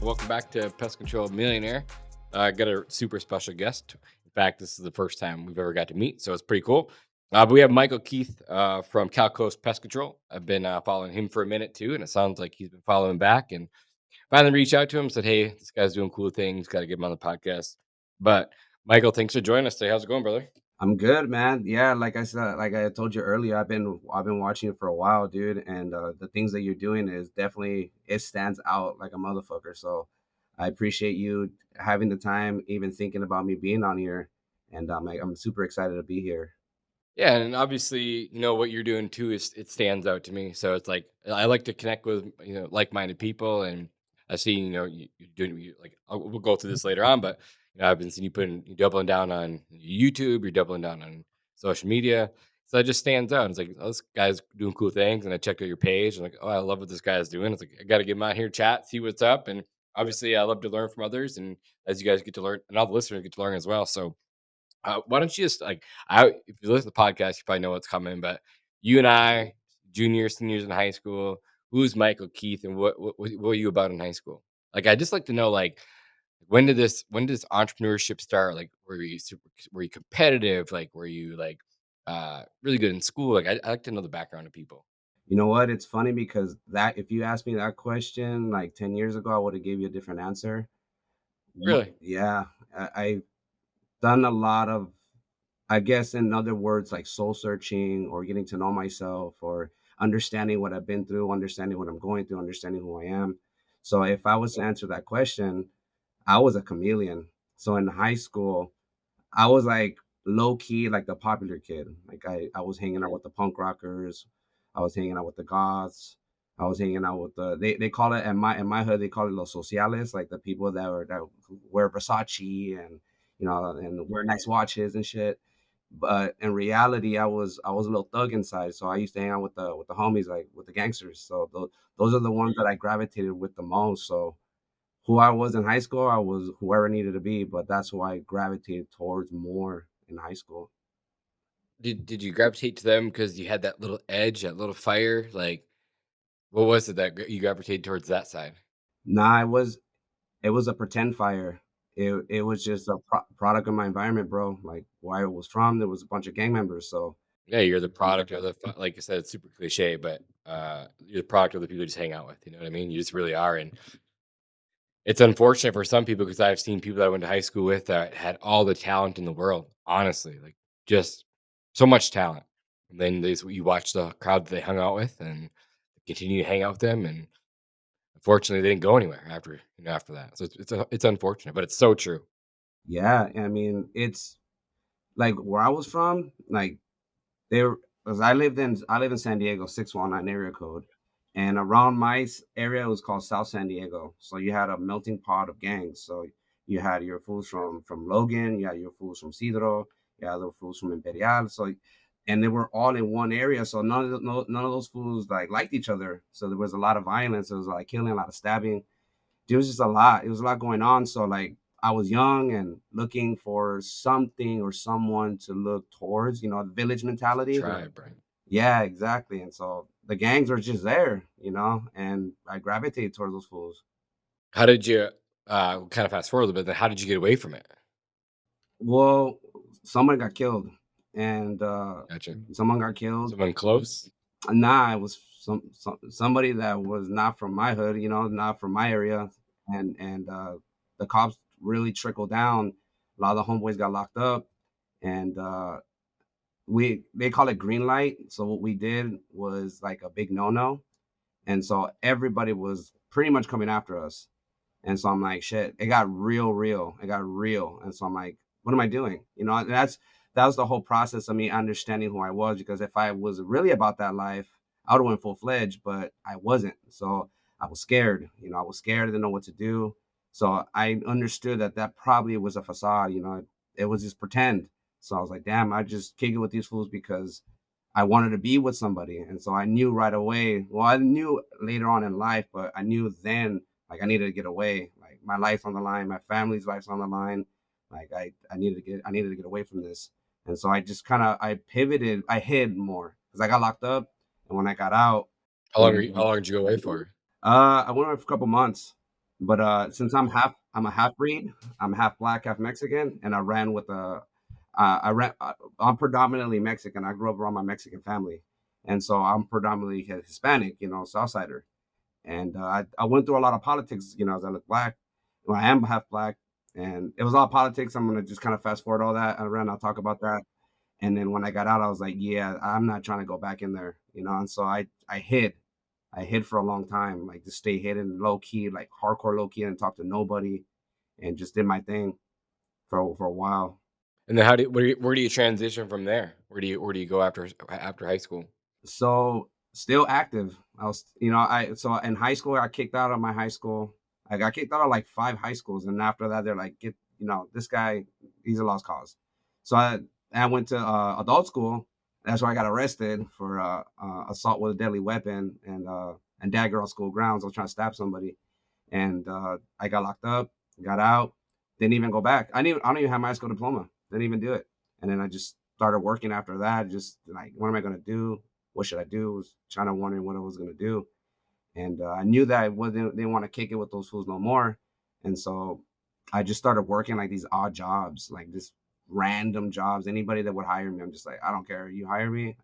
Welcome back to Pest Control Millionaire. I got a super special guest. In fact, this is the first time we've ever got to meet, so it's pretty cool. But we have Michael Keith from Cal Coast Pest Control. I've been following him for a minute too, and it sounds like he's been following back. And finally reached out to him, said, "Hey, this guy's doing cool things. Got to get him on the podcast." But Michael, thanks for joining us today. How's it going, brother? I'm good, man. Yeah, like I said, like I told you earlier, I've been watching it for a while, dude, and the things that you're doing is definitely it stands out like a motherfucker. So I appreciate you having the time, even thinking about me being on here, and I'm super excited to be here. Yeah, and obviously, what you're doing too is it stands out to me. So it's like I like to connect with like-minded people, and I see you're doing we'll go through this later on, but I've been seeing you're doubling down on YouTube, you're doubling down on social media, so it just stands out. It's like, oh, this guy's doing cool things, and I checked out your page, and like, oh, I love what this guy's doing. It's like I got to get him out here, chat, see what's up, and obviously, I love to learn from others, and as you guys get to learn, and all the listeners get to learn as well. So why don't you just like if you listen to the podcast, you probably know what's coming. But you and I, juniors, seniors in high school, who's Michael Keith, and what were you about in high school? Like, I just like to know, like, when does entrepreneurship start? Like, were you competitive? Like, were you like really good in school? Like, I like to know the background of people. You know what? It's funny because that if you asked me that question like 10 years ago, I would have gave you a different answer. Really? Yeah, I've done a lot of, I guess, in other words, like soul searching or getting to know myself or understanding what I've been through, understanding what I'm going through, understanding who I am. So if I was to answer that question, I was a chameleon. So in high school, I was like low key, like the popular kid. Like I was hanging out with the punk rockers, I was hanging out with the goths, I was hanging out with they call it in my hood they call it los sociales, like the people that wear Versace and and wear nice watches and shit. But in reality, I was a little thug inside, so I used to hang out with the homies, like with the gangsters. So those are the ones that I gravitated with the most. So who I was in high school, I was whoever I needed to be, but that's who I gravitated towards more in high school. Did you gravitate to them because you had that little edge, that little fire? Like, what was it that you gravitated towards that side? Nah, it was a pretend fire. It was just a product of my environment, bro. Like where I was from, there was a bunch of gang members. So Yeah, you're the product of like I said, it's super cliche, but you're the product of the people you just hang out with. You know what I mean? You just really are, and it's unfortunate for some people because I've seen people that I went to high school with that had all the talent in the world. Honestly, like just so much talent, and then you watch the crowd that they hung out with, and continue to hang out with them, and unfortunately, they didn't go anywhere after that. So it's unfortunate, but it's so true. yeah, I mean, it's like where I was from, like they were, because I live in San Diego, 619 area code, and around my area it was called South San Diego. So you had a melting pot of gangs. So you had your fools from Logan, you had your fools from Cedro, you had the fools from Imperial. So and they were all in one area. So none of those fools like liked each other. So there was a lot of violence. There was like killing, a lot of stabbing. There was just a lot. It was a lot going on. So like I was young and looking for something or someone to look towards, the village mentality. Tribe, right? Yeah, exactly. And so the gangs were just there, and I gravitated towards those fools. How did you kind of fast forward a little bit? Then how did you get away from it? Well, someone got killed, and Gotcha. someone got killed. Someone close. Nah, it was somebody that was not from my hood, not from my area, and the cops really trickled down. A lot of the homeboys got locked up, and we they call it green light. So what we did was like a big no no, and so everybody was pretty much coming after us. And so I'm like, shit, it got real. It got real. And so I'm like, what am I doing? And that was the whole process of me understanding who I was. Because if I was really about that life, I would have went full fledged, but I wasn't. So I was scared. I was scared. I didn't know what to do. So I understood that probably was a facade. It was just pretend. So I was like, damn, I just kick it with these fools because I wanted to be with somebody. And so I knew right away. Well, I knew later on in life, but I knew then like I needed to get away. Like my life's on the line, my family's life's on the line. Like I needed to get away from this. And so I just kind of I pivoted, I hid more because I got locked up. And when I got out, How long did you go away for? I went away for a couple months. But since I'm a half breed, I'm half black, half Mexican, and I ran with a I ran. I'm predominantly Mexican. I grew up around my Mexican family, and so I'm predominantly Hispanic, Southsider. And I went through a lot of politics, as I look black. Well, I am half black, and it was all politics. I'm gonna just kind of fast forward all that. I'll talk about that. And then when I got out, I was like, yeah, I'm not trying to go back in there, And so I hid. I hid for a long time, like to stay hidden, low key, like hardcore low key, and talk to nobody, and just did my thing for a while. And then where do you transition from there? Where do you go after high school? So still active. I so in high school, I got kicked out of my high school. I got kicked out of like 5 high schools, and after that, they're like, "Get, this guy, he's a lost cause." So I went to adult school. That's where I got arrested for assault with a deadly weapon and dagger on school grounds. I was trying to stab somebody, and I got locked up. Got out. Didn't even go back. I don't even have my high school diploma. Didn't even do it. And then I just started working after that. Just like, what am I gonna do? What should I do? Was trying to wondering what I was gonna do, and I knew that I wasn't didn't want to kick it with those fools no more, and so I just started working like these odd jobs, like just random jobs. Anybody that would hire me, I'm just like, I don't care. You hire me.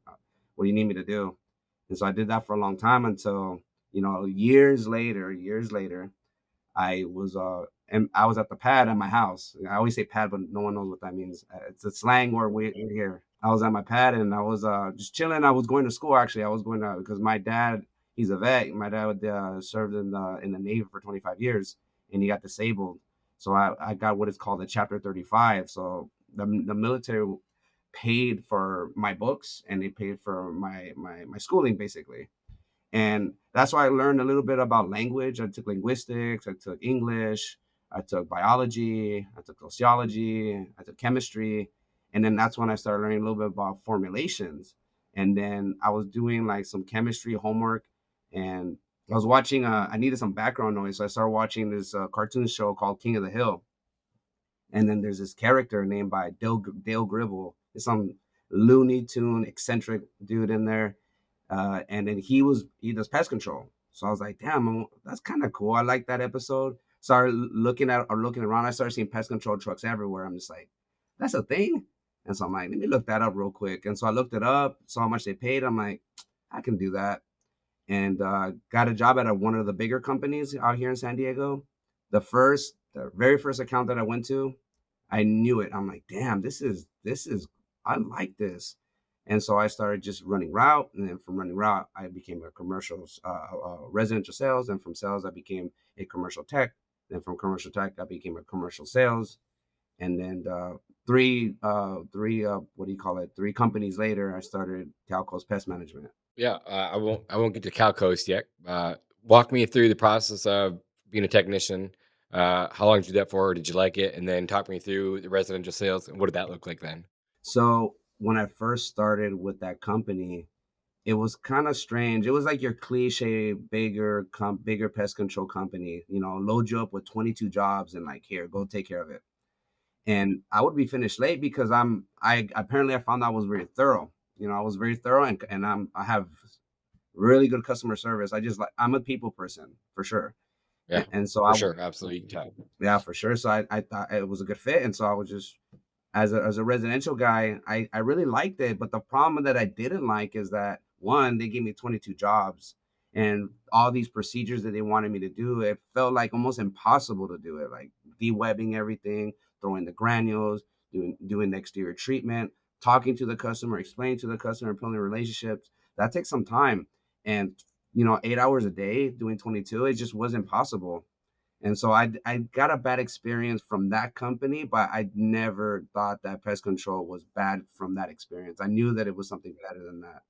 What do you need me to do? And so I did that for a long time until years later, and I was at the pad at my house. I always say pad, but no one knows what that means. It's a slang word we hear. I was at my pad and I was just chilling. I was going to school actually. I was going to because my dad, he's a vet. My dad served in the Navy for 25 years, and he got disabled. So I got what is called a Chapter 35. So the military paid for my books and they paid for my schooling basically. And that's why I learned a little bit about language. I took linguistics, I took English, I took biology, I took sociology, I took chemistry. And then that's when I started learning a little bit about formulations. And then I was doing like some chemistry homework and I was watching, I needed some background noise. So I started watching this cartoon show called King of the Hill. And then there's this character named by Dale Gribble. It's some Looney Tune eccentric dude in there, and then he does pest control. So I was like, damn, that's kind of cool. I like that episode. Started looking around. I started seeing pest control trucks everywhere. I'm just like, that's a thing. And so I'm like, let me look that up real quick. And so I looked it up, saw how much they paid. I'm like, I can do that. And got a job at one of the bigger companies out here in San Diego. The very first account that I went to, I knew it. I'm like, damn, this is, I like this. And so I started just running route. And then from running route, I became a residential sales. And from sales, I became a commercial tech. Then from commercial tech, I became a commercial sales. And then what do you call it? 3 companies later, I started Calco's Pest Management. Yeah, I won't get to Cal Coast yet. Walk me through the process of being a technician. How long did you do that for? Did you like it? And then talk me through the residential sales and what did that look like then? So when I first started with that company, it was kind of strange. It was like your cliche bigger pest control company, load you up with 22 jobs and like, here, go take care of it. And I would be finished late because I found out I was very thorough. I was very thorough and I have really good customer service. I'm a people person for sure. Yeah, And so for sure, absolutely. You can tell. yeah, for sure. So I thought it was a good fit. And so I was just as a residential guy, I really liked it. But the problem that I didn't like is that one, they gave me 22 jobs and all these procedures that they wanted me to do, it felt like almost impossible to do it, like de-webbing everything, throwing the granules, doing the exterior treatment, talking to the customer, explaining to the customer, building relationships. That takes some time. And 8 hours a day doing 22, it just wasn't possible. And so I got a bad experience from that company, but I never thought that pest control was bad from that experience. I knew that it was something better than that.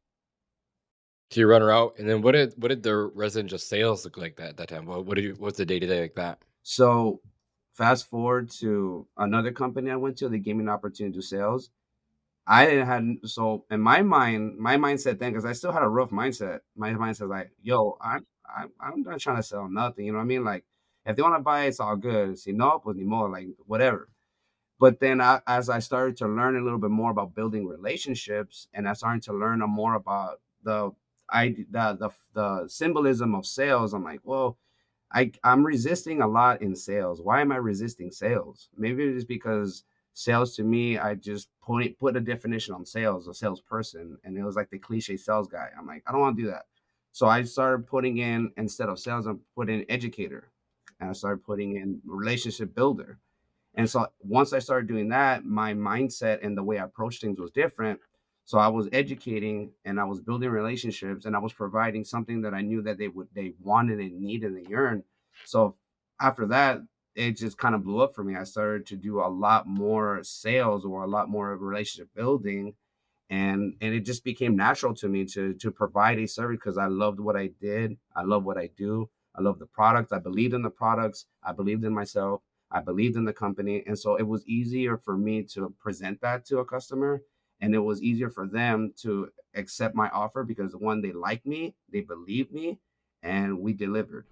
So you run her out, and then what did the residential sales look like that time? What's the day to day like that? So fast forward to another company I went to, they gave me an opportunity to do sales. I didn't had so in my mind, my mindset then, because I still had a rough mindset. My mindset like, yo, I'm not trying to sell nothing. You know what I mean? Like, if they want to buy, it's all good. Si no, pues ni modo, like whatever. But then as I started to learn a little bit more about building relationships, and I started to learn more about the symbolism of sales, I'm like, well, I'm resisting a lot in sales. Why am I resisting sales? Maybe it's because sales to me, I just put a definition on sales, a salesperson, and it was like the cliche sales guy. I'm like, I don't want to do that. So I started putting in, instead of sales, I put in educator, and I started putting in relationship builder. And so once I started doing that, my mindset and the way I approached things was different. So I was educating and I was building relationships and I was providing something that I knew that they wanted and needed and yearned. So after that, it just kind of blew up for me. I started to do a lot more sales or a lot more of relationship building, and it just became natural to me to provide a service because I loved what I did. I love what I do. I love the products. I believed in the products. I believed in myself. I believed in the company. And so it was easier for me to present that to a customer. And it was easier for them to accept my offer because one, they like me, they believe me, and we delivered.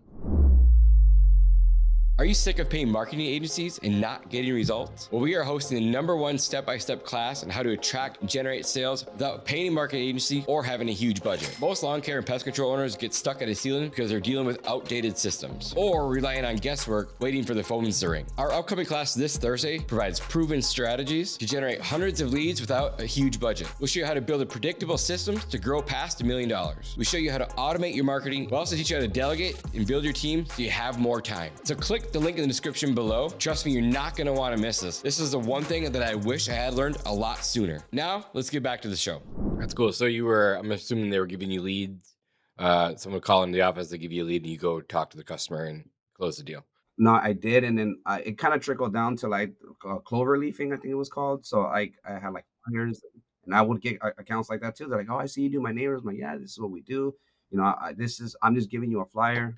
Are you sick of paying marketing agencies and not getting results? Well, we are hosting the #1 step-by-step class on how to attract and generate sales without paying a marketing agency or having a huge budget. Most lawn care and pest control owners get stuck at a ceiling because they're dealing with outdated systems or relying on guesswork waiting for the phones to ring. Our upcoming class this Thursday provides proven strategies to generate hundreds of leads without a huge budget. We'll show you how to build a predictable system to grow past $1 million. We show you how to automate your marketing. We'll also teach you how to delegate and build your team so you have more time. So click the link in the description below. Trust me, you're not going to want to miss this. This is the one thing that I wish I had learned a lot sooner. Now, let's get back to the show. That's cool. So I'm assuming they were giving you leads. Someone would call in the office, they give you a lead, and you go talk to the customer and close the deal. No, I did, and then it kind of trickled down to like clover leafing, I think it was called. So I had like flyers, and I would get accounts like that too. They're like, "Oh, I see you do my neighbors." I'm like, "Yeah, this is what we do." I'm just giving you a flyer.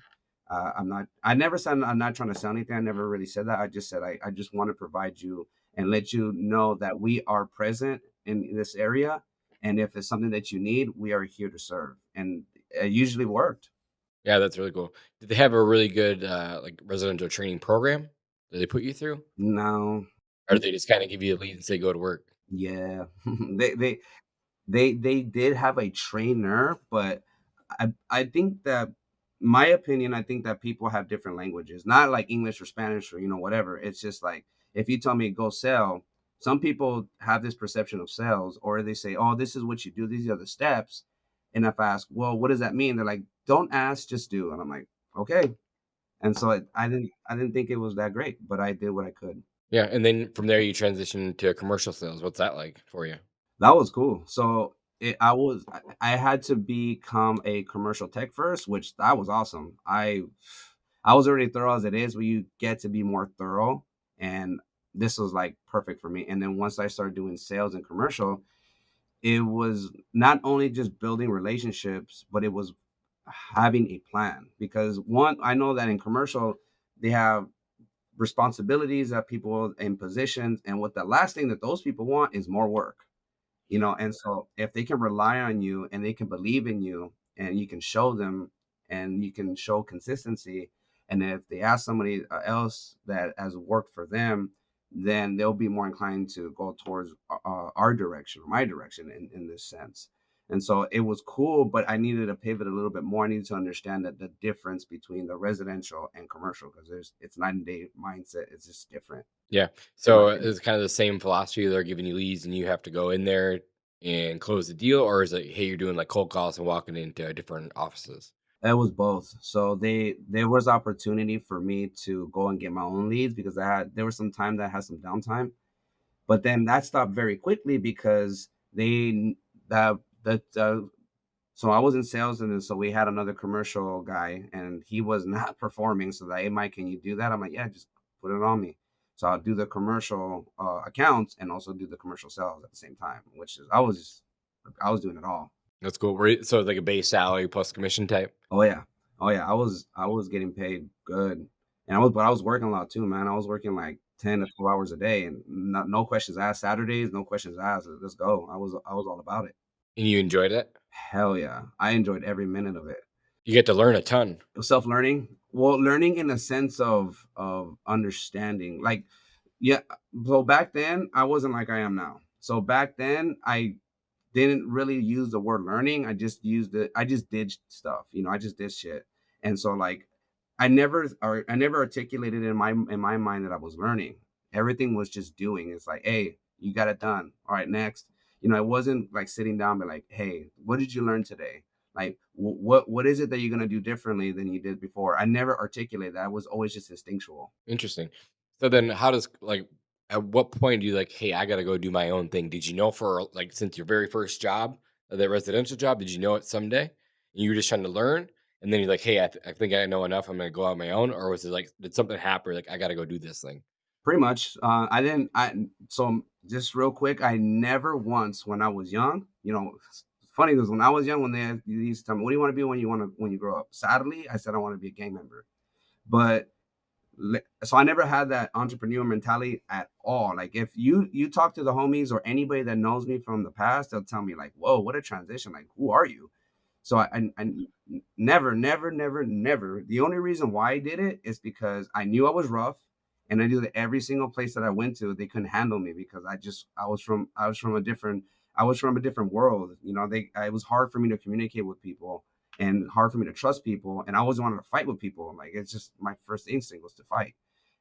I'm not. I never said I'm not trying to sell anything. I never really said that. I just said I just want to provide you and let you know that we are present in this area, and if it's something that you need, we are here to serve. And it usually worked. Yeah, that's really cool. Did they have a really good like residential training program that they put you through? No, Or did they just kind of give you a lead and say go to work? yeah, they did have a trainer, but I think that my opinion, I think that people have different languages, not like English or Spanish or whatever. It's just like if you tell me go sell, some people have this perception of sales, or they say, "Oh, this is what you do. These are the steps." And if I ask, "Well, what does that mean?" They're like, "Don't ask, just do." And I'm like, "Okay." And so I didn't think it was that great, but I did what I could. Yeah, and then from there you transition to commercial sales. What's that like for you? That was cool. So I had to become a commercial tech first, which that was awesome. I was already thorough as it is, but you get to be more thorough, and this was like perfect for me. And then once I started doing sales and commercial, it was not only just building relationships, but it was having a plan. Because one, I know that in commercial they have responsibilities that people in positions, and what the last thing that those people want is more work. And so if they can rely on you and they can believe in you and you can show them and you can show consistency, and if they ask somebody else that has worked for them, then they'll be more inclined to go towards our direction or my direction in this sense. And so it was cool, but I needed to pivot a little bit more. I needed to understand that the difference between the residential and commercial, because it's night and day mindset. It's just different, Yeah. in my So opinion. it's kind of the same philosophy. They're giving you leads and you have to go in there and close the deal, or is it hey, you're doing like cold calls and walking into different offices? It was both. So there was opportunity for me to go and get my own leads because there was some time that I had some downtime, but then that stopped very quickly because they that so I was in sales, and then so we had another commercial guy and he was not performing. So that, "Hey Mike, can you do that?" I'm like, "Yeah, just put it on me." So I'll do the commercial accounts and also do the commercial sales at the same time, which is I was doing it all. That's cool. So it's like a base salary plus commission type. Oh yeah. Oh yeah. I was getting paid good. And I was working a lot too, man. I was working like 10 to 12 hours a day, and no questions asked. Saturdays, no questions asked. Let's go. I was all about it. And you enjoyed it? Hell yeah. I enjoyed every minute of it. You get to learn a ton. Self-learning. Well, learning in a sense of understanding. Like, yeah, so back then I wasn't like I am now. So back then I didn't really use the word learning. I just used it. I just did stuff. I just did shit. And so like I never articulated in my mind that I was learning. Everything was just doing. It's like, hey, you got it done. All right, next. It wasn't like sitting down, but like, hey, what did you learn today? Like, what is it that you're gonna do differently than you did before? I never articulated that. I was always just instinctual. Interesting. So then how does like at what point do you like, hey, I gotta go do my own thing? Did you know for like since your very first job, the residential job, did you know it someday? And you were just trying to learn, and then you're like, hey, I think I know enough. I'm gonna go out on my own, or was it like did something happen? Like I gotta go do this thing. Pretty much. I didn't. Just real quick, I never once when I was young. It's funny because when I was young, when they used to tell me, "What do you want to be when you grow up?" Sadly, I said I want to be a gang member. But so I never had that entrepreneur mentality at all. Like if you talk to the homies or anybody that knows me from the past, they'll tell me like, "Whoa, what a transition! Like, who are you?" So never, never, never, never. The only reason why I did it is because I knew I was rough, and I knew that every single place that I went to, they couldn't handle me because I was from a different world. It was hard for me to communicate with people and hard for me to trust people, and I always wanted to fight with people. Like it's just my first instinct was to fight,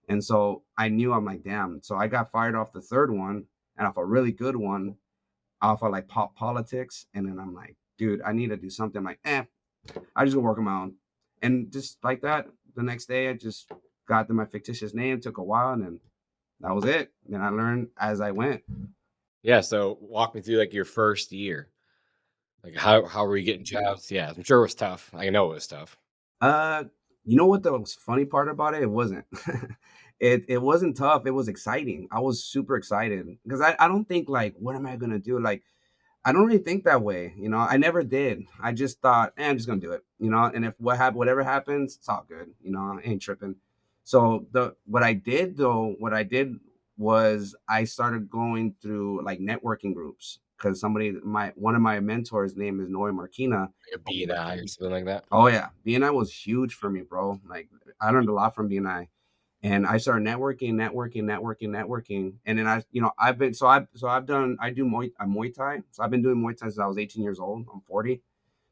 and so I knew I'm like, damn. So I got fired off the third one and off a really good one off of like pop politics. And then I'm like, dude, I need to do something. I'm like, I just gonna work on my own. And just like that, the next day I just got my fictitious name, took a while, and then that was it. And I learned as I went. Yeah. So walk me through like your first year. Like how were you getting jobs? Yeah, I'm sure it was tough. I know it was tough. Uh, you know what the funny part about it? It wasn't. It wasn't tough. It was exciting. I was super excited because I don't think like, what am I gonna do? Like I don't really think that way, I never did. I just thought, I'm just gonna do it, and if whatever happens, it's all good, I ain't tripping. So what I did was I started going through like networking groups because one of my mentors' name is Noe Marquina. Like a B&I or something like that. Oh yeah, BNI was huge for me, bro. Like I learned a lot from BNI. And I started networking, and then I've been I do Muay Thai, so I've been doing Muay Thai since I was 18 years old. I'm 40,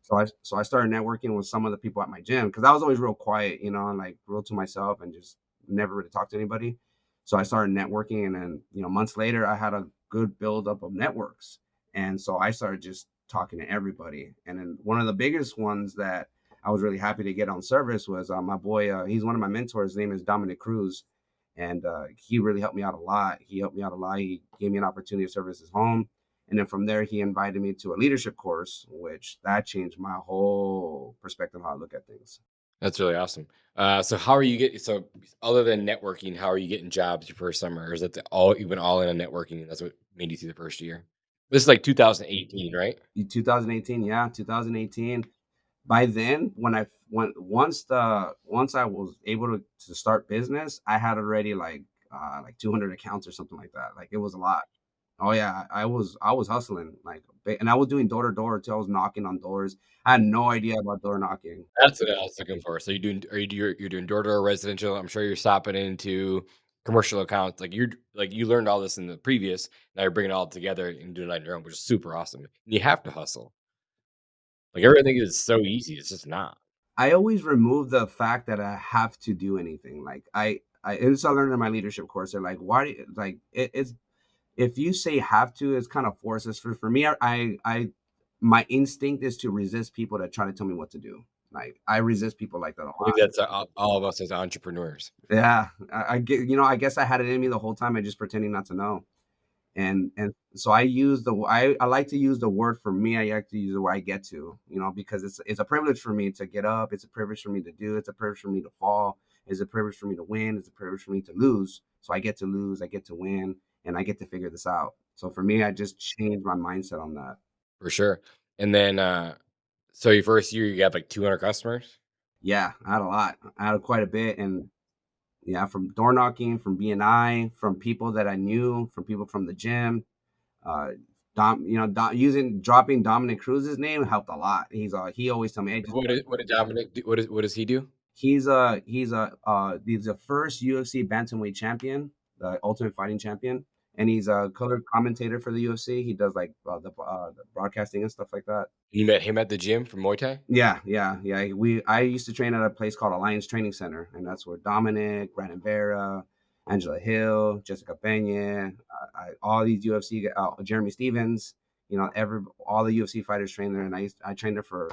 so I started networking with some of the people at my gym because I was always real quiet, and like real to myself and just never really talked to anybody. So I started networking, and then months later I had a good buildup of networks, and so I started just talking to everybody. And then one of the biggest ones that I was really happy to get on service was my boy. He's one of my mentors. His name is Dominic Cruz, and he really helped me out a lot. He helped me out a lot. He gave me an opportunity to service his home, and then from there, he invited me to a leadership course, which that changed my whole perspective on how I look at things. That's really awesome. So how are you getting so other than networking, how are you getting jobs your first summer? Or is it all you've been all in on networking and that's what made you through the first year? This is like 2018, right? 2018, yeah, 2018. By then, once I was able to start business, I had already like 200 accounts or something like that. Like it was a lot. Oh yeah, I was hustling and I was doing door to door too. I was knocking on doors. I had no idea about door knocking. That's what I was looking for. So you're doing door-to-door residential. I'm sure you're stopping into commercial accounts. Like you learned all this in the previous. Now you're bringing it all together and doing it on your own, which is super awesome. And you have to hustle. Like everything is so easy. It's just not. I always remove the fact that I have to do anything. Like I it's I learned in my leadership course. They're like, why? Like it's if you say have to, it's kind of forces. For me, my instinct is to resist people that try to tell me what to do. Like I resist people like that a I think lot. that's all of us as entrepreneurs. Yeah, I get. I guess I had it in me the whole time. I just pretending not to know. And so I like to use the word for me. I like to use the word I get to, because it's a privilege for me to get up. It's a privilege for me to do. It's a privilege for me to fall. It's a privilege for me to win. It's a privilege for me to lose. So I get to lose. I get to win, and I get to figure this out. So for me, I just changed my mindset on that. For sure. And then, so your first year, you got like 200 customers. Yeah, I had a lot. I had quite a bit, and yeah, from door knocking, from BNI, from people that I knew, from people from the gym. Uh, dropping Dominic Cruz's name helped a lot. He always tell me, hey, What did Dominic do? What does he do? he's the first UFC bantamweight champion, the Ultimate Fighting Champion, and he's a color commentator for the UFC. He does like the broadcasting and stuff like that. You met him at the gym for Muay Thai? Yeah, yeah, yeah. I used to train at a place called Alliance Training Center, and that's where Dominic, Brandon Vera, Angela Hill, Jessica Pena, all these UFC, Jeremy Stevens, all the UFC fighters train there, and I trained there for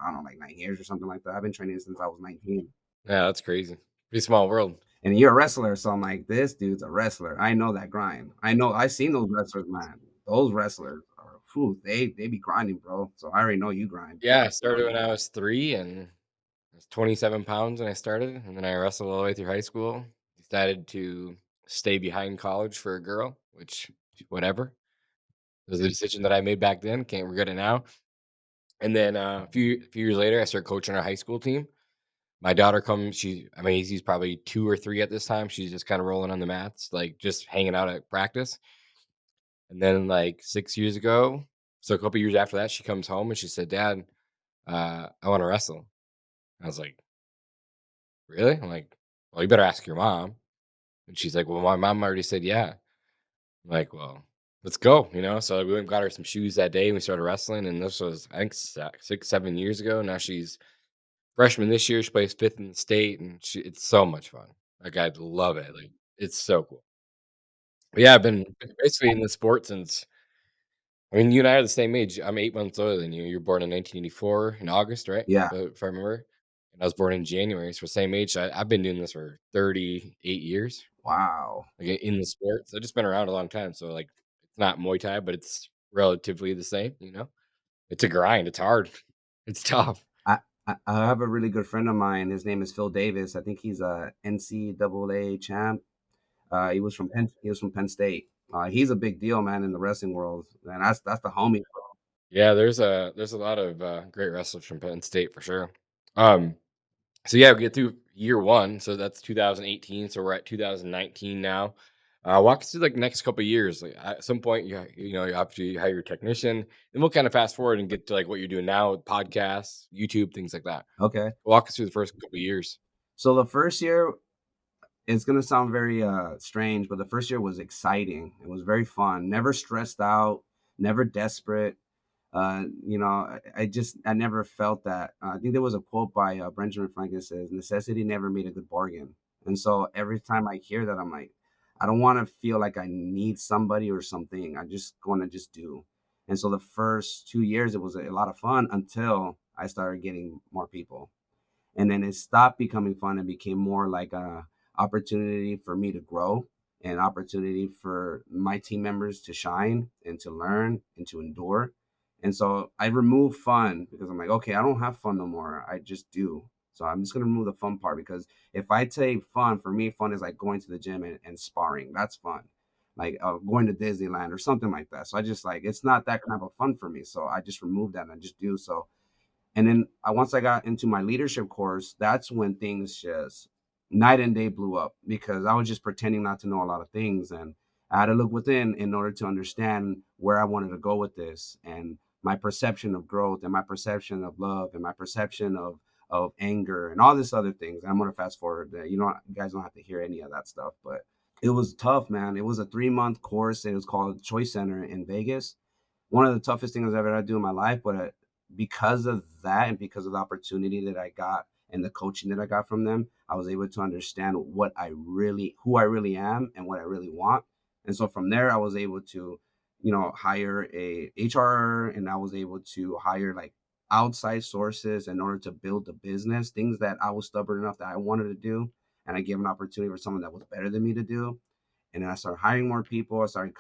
I don't know, like 9 years or something like that. I've been training since I was 19. Yeah, that's crazy. Pretty small world. And you're a wrestler, so I'm like, this dude's a wrestler. I know that grind. I know I've seen those wrestlers, man. Those wrestlers are, whew, they be grinding, bro. So I already know you grind. Yeah, I started when I was 3 and I was 27 pounds when I started, and then I wrestled all the way through high school. Decided to stay behind college for a girl, which whatever. It was a decision that I made back then. Can't regret it now. And then a few years later, I started coaching our high school team. My daughter comes. I mean, he's probably 2 or 3 at this time. She's just kind of rolling on the mats, like just hanging out at practice. And then like 6 years ago, so a couple years after that, she comes home and she said, "Dad, I want to wrestle." I was like, "Really?" I'm like, "Well, you better ask your mom." And she's like, "Well, my mom already said yeah." I'm like, "Well, let's go," you know? So we went and got her some shoes that day and we started wrestling. And this was, I think, 6, 7 years ago. Now she's freshman this year. She plays fifth in the state and it's so much fun. Like, I love it. Like, it's so cool. But yeah, I've been basically in the sport since, I mean, you and I are the same age. I'm 8 months older than you. You're born in 1984 in August, right? Yeah. If I remember. And I was born in January. So, same age. I've been doing this for 38 years. Wow. Like, in the sport. So I've just been around a long time. So, like, it's not Muay Thai, but it's relatively the same, you know? It's a grind. It's hard. It's tough. I have a really good friend of mine. His name is Phil Davis. I think he's a NCAA champ. He was from Penn State. He's a big deal, man, in the wrestling world, and that's the homie. Yeah, there's a lot of great wrestlers from Penn State for sure. Um, so yeah, we get through year one. So that's 2018. So we're at 2019 now. Walk us through like next couple of years. Like at some point, you after you hire your technician, then we'll kind of fast forward and get to like what you're doing now with podcasts, YouTube, things like that. Okay, Walk us through the first couple of years. so the first year, it's gonna sound very strange, but the first year was exciting. It was very fun. Never stressed out. Never desperate. I never felt that. I think there was a quote by Benjamin Franklin says, "Necessity never made a good bargain." And so every time I hear that, I'm like, I don't want to feel like I need somebody or something. I just want to just do. And so the first 2 years, it was a lot of fun until I started getting more people, and then it stopped becoming fun and became more like a opportunity for me to grow, an opportunity for my team members to shine and to learn and to endure. And so I removed fun because I'm like, okay, I don't have fun no more. I just do. So I'm just gonna remove the fun part, because if I take fun, for me, fun is like going to the gym and sparring. That's fun. Like going to Disneyland or something like that. So I just like, it's not that kind of fun for me. So I just removed that and I just do. So, and then once I got into my leadership course, that's when things just night and day blew up, because I was just pretending not to know a lot of things. And I had to look within in order to understand where I wanted to go with this, and my perception of growth and my perception of love and my perception of anger and all this other things. I'm gonna fast forward that you guys don't have to hear any of that stuff, but it was tough, man. It was a 3 month course. It was called Choice Center in Vegas. One of the toughest things I've ever had to do in my life, but because of that and because of the opportunity that I got and the coaching that I got from them, I was able to understand who I really am and what I really want. And so from there, I was able to, hire a HR, and I was able to hire like outside sources in order to build the business, things that I was stubborn enough that I wanted to do. And I gave an opportunity for someone that was better than me to do. And then I started hiring more people. I started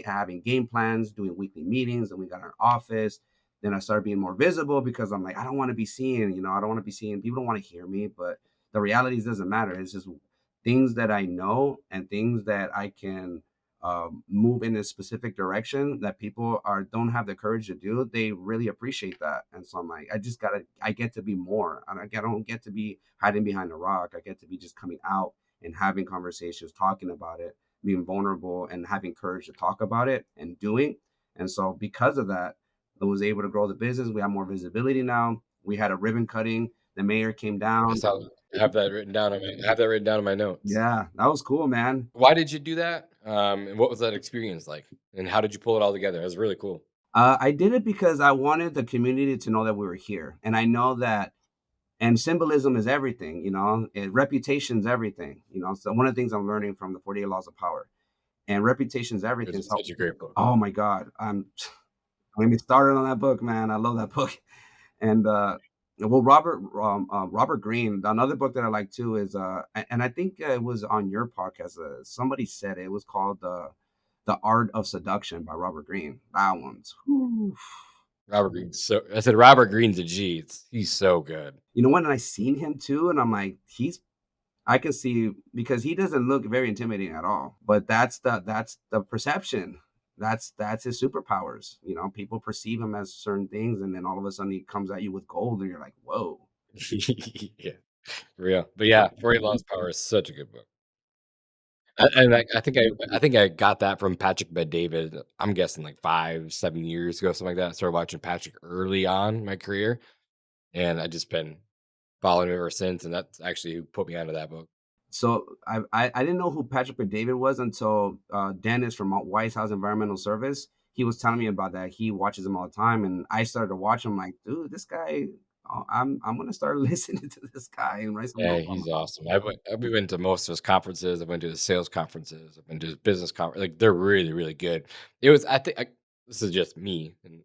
having game plans, doing weekly meetings, and we got our office. Then I started being more visible because I'm like, I don't want to be seen, I don't want to be seen. People don't want to hear me, but the reality is, doesn't matter. It's just things that I know and things that I can move in a specific direction that people don't have the courage to do. They really appreciate that. And so I'm like, I get to be more. I don't get to be hiding behind a rock. I get to be just coming out and having conversations, talking about it, being vulnerable and having courage to talk about it and doing. And so because of that, I was able to grow the business. We have more visibility now. We had a ribbon cutting. The mayor came I down. saw I have that written down on my notes. Yeah, that was cool, man. Why did you do that? And what was that experience like? And how did you pull it all together? It was really cool. I did it because I wanted the community to know that we were here, and I know that and symbolism is everything, you know, and reputation's everything, you know. So one of the things I'm learning from the 48 Laws of Power, and reputation's It everything. was So, such a great book. oh my God, I'm let me started on that book, man. I love that book. And well, Robert Greene. Another book that I like too is and I think it was on your podcast. Somebody said it was called The Art of Seduction by Robert Greene. That one's, whew. Robert Greene's so I said Robert Greene's a G. He's so good. You know what? And I seen him too, and I'm like, I can see because he doesn't look very intimidating at all. But that's the perception. That's his superpowers. You know, people perceive him as certain things, and then all of a sudden he comes at you with gold, and you're like, whoa. Yeah, for real. But yeah, 48 Laws of Power is such a good book. And I think I got that from Patrick Bet-David. I'm guessing like 5, 7 years ago, something like that. I started watching Patrick early on in my career, and I just been following him ever since. And that's actually who put me onto that book. So I didn't know who Patrick David was until Dennis from White House Environmental Service. He was telling me about that. He watches him all the time, and I started to watch him. Like, dude, this guy. I'm gonna start listening to this guy and write some Yeah, notes on him. he's awesome. I've been to most of his conferences. I've been to his sales conferences. I've been to his business conference. Like they're really, really good. It was I think this is just me, and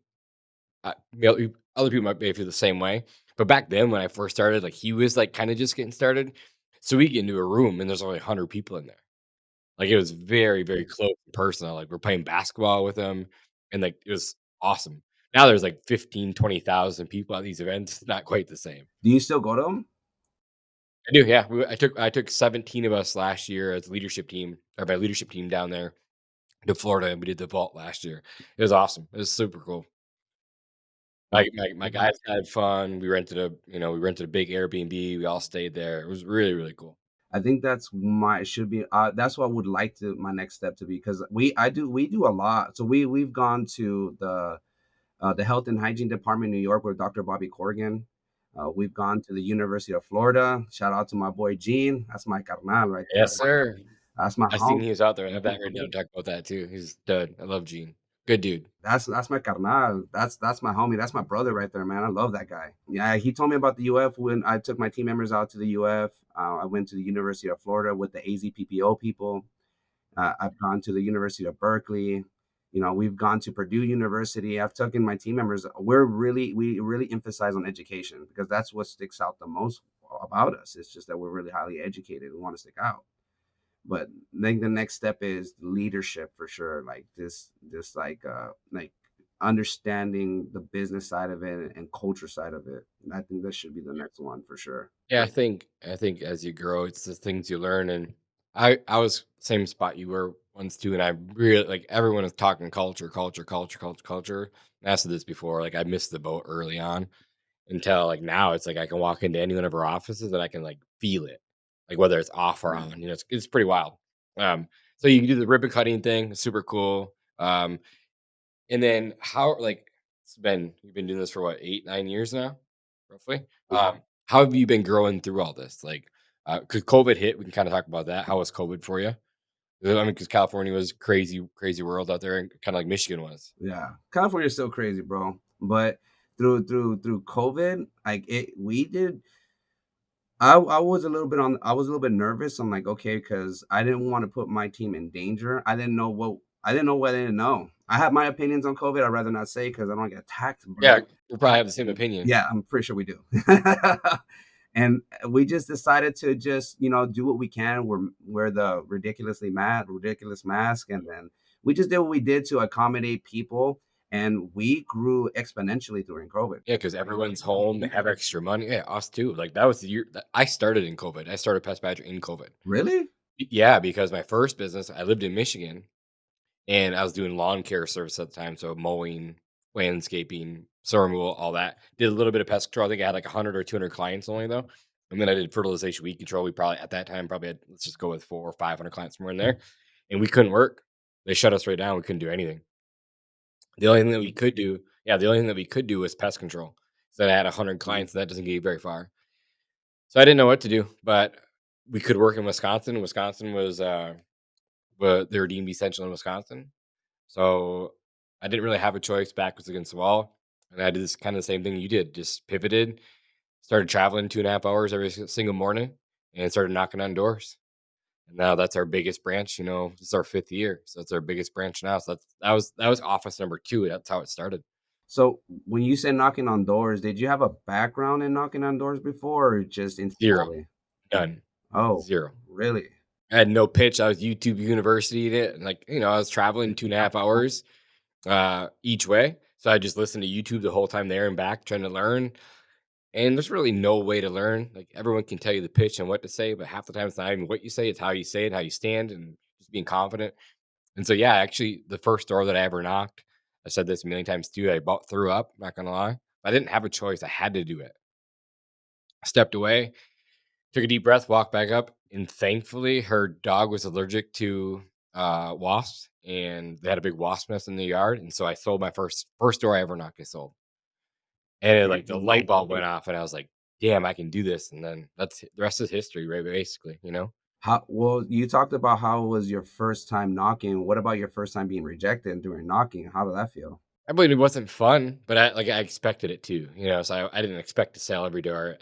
other people might maybe feel the same way. But back then, when I first started, like he was like kind of just getting started. So we get into a room and there's only 100 people in there. Like it was very, very close and personal. Like we're playing basketball with him, and like it was awesome. Now there's like 15, 20,000 people at these events. It's not quite the same. Do you still go to him? I do, yeah. I took 17 of us last year as leadership team, or my leadership team down there to Florida, and we did the vault last year. It was awesome. It was super cool. My guys had fun. We rented a big Airbnb. We all stayed there. It was really, really cool. I think that's my should be. That's what I would like to my next step to be because we do a lot. So we've gone to the Health and Hygiene Department in New York with Dr. Bobby Corrigan. We've gone to the University of Florida. Shout out to my boy Gene. That's my carnal right there. Yes, sir. That's my I seen home. he was out there. I have that right now to talk about that too. He's dud. I love Gene. Good dude. That's my carnal. That's my homie. That's my brother right there, man. I love that guy. Yeah, he told me about the UF when I took my team members out to the UF. I went to the University of Florida with the AZPPO people. I've gone to the University of Berkeley. You know, we've gone to Purdue University. I've taken my team members. We really emphasize on education because that's what sticks out the most about us. It's just that we're really highly educated. We want to stick out. But I think the next step is leadership for sure. Like this like understanding the business side of it and culture side of it. And I think this should be the next one for sure. Yeah, I think as you grow, it's the things you learn. And I was same spot you were once too, and I really like everyone is talking culture, culture, culture, culture, culture. And I said this before, like I missed the boat early on until like now it's like I can walk into any one of our offices and I can like feel it. Like whether it's off or on, it's pretty wild. So you can do the ribbon cutting thing, it's super cool. And then how like you've been doing this for what, 8, 9 years now, roughly? How have you been growing through all this? Like, 'cause COVID hit, we can kinda talk about that. How was COVID for you? I mean, because California was crazy, crazy world out there and kinda like Michigan was. Yeah. California is still crazy, bro. But through COVID, like it we did I was a little bit I was a little bit nervous. I'm like, okay, because I didn't want to put my team in danger. I didn't know what I didn't know. I have my opinions on COVID. I'd rather not say because I don't get attacked. But Yeah, we probably have the same opinion. yeah, I'm pretty sure we do. And we just decided to just, do what we can. Wear the ridiculous mask, and then we just did what we did to accommodate people, and we grew exponentially during COVID. Yeah, because everyone's home, they have extra money. Yeah, us too. Like, that was the year that I started in COVID. I started Pest Badger in COVID. Really? Yeah, because my first business, I lived in Michigan. And I was doing lawn care service at the time, so mowing, landscaping, snow removal, all that. Did a little bit of pest control. I think I had like 100 or 200 clients only though. And then I did fertilization, weed control. We probably at that time probably had, let's just go with 4 or 500 clients somewhere in there. And we couldn't work. They shut us right down. We couldn't do anything. The only thing that we could do, yeah, the only thing that we could do was pest control. So I had 100 clients, and that doesn't get you very far. So I didn't know what to do, but we could work in Wisconsin. Wisconsin was but they were deemed essential in Wisconsin. So I didn't really have a choice, back was against the wall. And I did this kind of the same thing you did, just pivoted, started traveling 2.5 hours every single morning and started knocking on doors. And now that's our biggest branch. This is our 5th year. So that's our biggest branch now. So that was office number two. That's how it started. So when you said knocking on doors, did you have a background in knocking on doors before or just Zero. instinctually? None. Oh, Zero. really? I had no pitch. I was YouTube University in it. And I was traveling 2.5 hours each way. So I just listened to YouTube the whole time there and back trying to learn. And there's really no way to learn. Like, everyone can tell you the pitch and what to say, but half the time it's not even what you say, it's how you say it, how you stand, and just being confident. And so, yeah, actually, the first door that I ever knocked, I said this a million times too. I about threw up, not gonna lie. I didn't have a choice. I had to do it. I stepped away, took a deep breath, walked back up, and thankfully, her dog was allergic to wasps, and they had a big wasp nest in the yard. And so I sold my first door I ever knocked. I sold, and like the light bulb went off, and I was like, "Damn, I can do this!" And then the rest is history, right? Basically. You talked about how it was your first time knocking. What about your first time being rejected during knocking? How did that feel? I mean, it wasn't fun, but I expected it to, so I didn't expect to sell every door.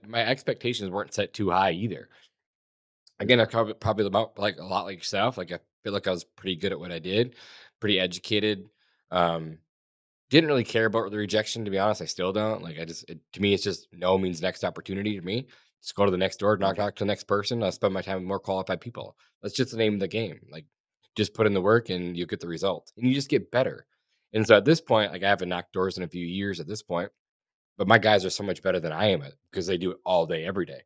My expectations weren't set too high either. Again, I probably about like a lot like yourself. Like, I feel like I was pretty good at what I did, pretty educated. Um, Didn't really care about the rejection, to be honest. I still don't. Like, to me, it's just no means next opportunity to me. Just go to the next door, knock to the next person. I'll spend my time with more qualified people. That's just the name of the game. Like, just put in the work and you get the result, and you just get better. And so at this point, like, I haven't knocked doors in a few years at this point, but my guys are so much better than I am at, because they do it all day, every day.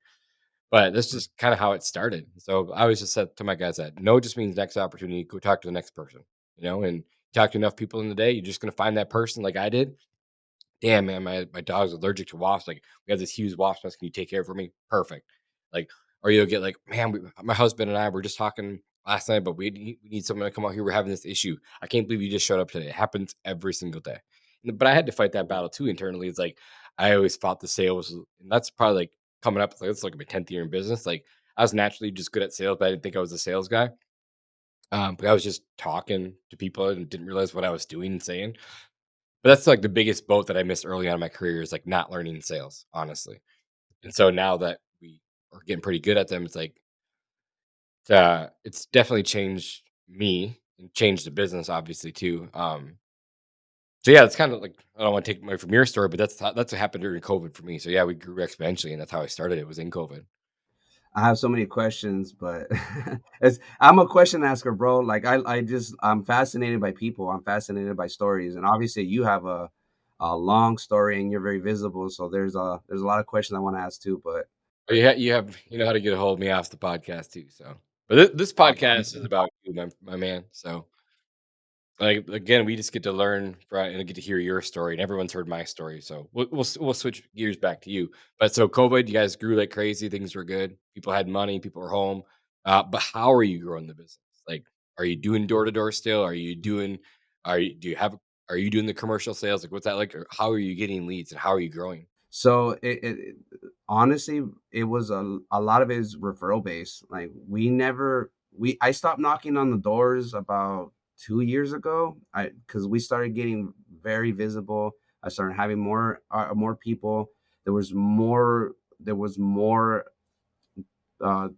But that's just kind of how it started. So I always just said to my guys that no just means next opportunity. Go talk to the next person, and talk to enough people in the day. You're just going to find that person, like I did. Damn, man, my dog's allergic to wasps. Like, we have this huge wasp nest. Can you take care of it for me? Perfect. Like, or you'll get like, man, my husband and I were just talking last night, but we need someone to come out here. We're having this issue. I can't believe you just showed up today. It happens every single day. But I had to fight that battle too internally. It's like, I always fought the sales, and that's probably like coming up. It's like my 10th year in business. Like, I was naturally just good at sales, but I didn't think I was a sales guy. But I was just talking to people and didn't realize what I was doing and saying. But that's like the biggest boat that I missed early on in my career, is like not learning sales, honestly. And so now that we are getting pretty good at them, it's definitely changed me and changed the business, obviously too. So yeah, it's kind of like, I don't want to take away from your story, but that's what happened during COVID for me. So yeah, we grew exponentially, and that's how I started. It was in COVID. I have so many questions, but I'm a question asker, bro. Like I'm fascinated by people. I'm fascinated by stories, and obviously you have a long story and you're very visible. So there's a lot of questions I want to ask too. But But yeah, you know how to get a hold of me off the podcast too. So, but this podcast is about you, my man. So, like, again, we just get to learn and get to hear your story, and everyone's heard my story. So we'll switch gears back to you. But so COVID, you guys grew like crazy. Things were good. People had money. People were home. But how are you growing the business? Like, are you doing door to door still? Are you doing the commercial sales? Like, what's that like? Or how are you getting leads, and how are you growing? so honestly, it was a lot of it is referral based. Like we I stopped knocking on the doors about 2 years ago. I Because we started getting very visible. I started having more people. There was more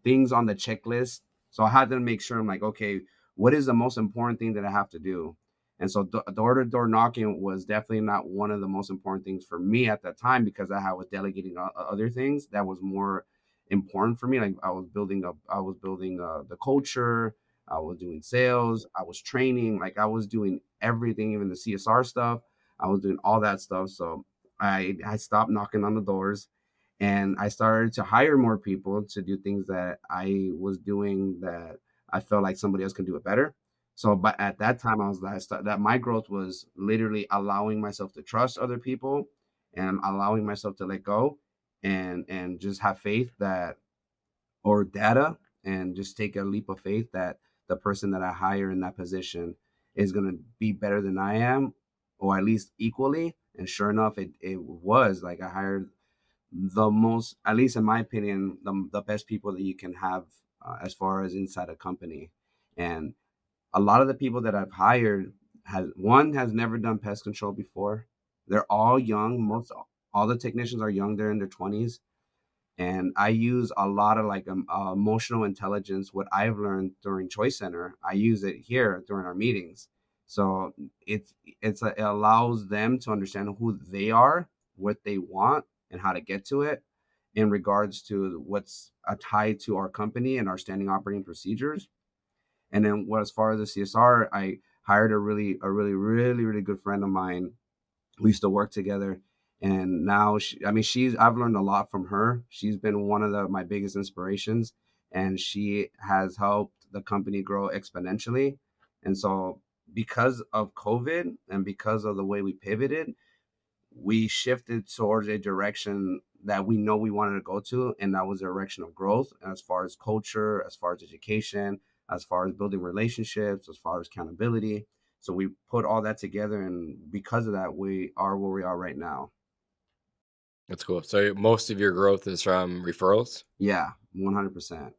things on the checklist. So I had to make sure I'm like, okay, what is the most important thing that I have to do? And so door to door knocking was definitely not one of the most important things for me at that time because I was delegating other things that was more important for me. Like I was building the culture. I was doing sales. I was training. Like I was doing everything, even the CSR stuff. I was doing all that stuff. So I stopped knocking on the doors and I started to hire more people to do things that I was doing that I felt like somebody else could do it better. So, but at that time, that my growth was literally allowing myself to trust other people and allowing myself to let go and just have faith that or data and just take a leap of faith that the person that I hire in that position is going to be better than I am or at least equally. And sure enough, it was like I hired the most, at least in my opinion, the best people that you can have as far as inside a company. And a lot of the people that I've hired has never done pest control before. They're all young. Most all the technicians are young. They're in their 20s, and I use a lot of like emotional intelligence. What I've learned during Choice Center, I use it here during our meetings. So it allows them to understand who they are, what they want, and how to get to it in regards to what's tied to our company and our standing operating procedures. And then what as far as the CSR, I hired a really good friend of mine. We used to work together, and now she's I've learned a lot from her. She's been one of my biggest inspirations, and she has helped the company grow exponentially. And so because of COVID and because of the way we pivoted, we shifted towards a direction that we know we wanted to go to, and that was a direction of growth as far as culture, as far as education, as far as building relationships, as far as accountability. So we put all that together, and because of that, we are where we are right now. That's cool. So most of your growth is from referrals? Yeah, 100%.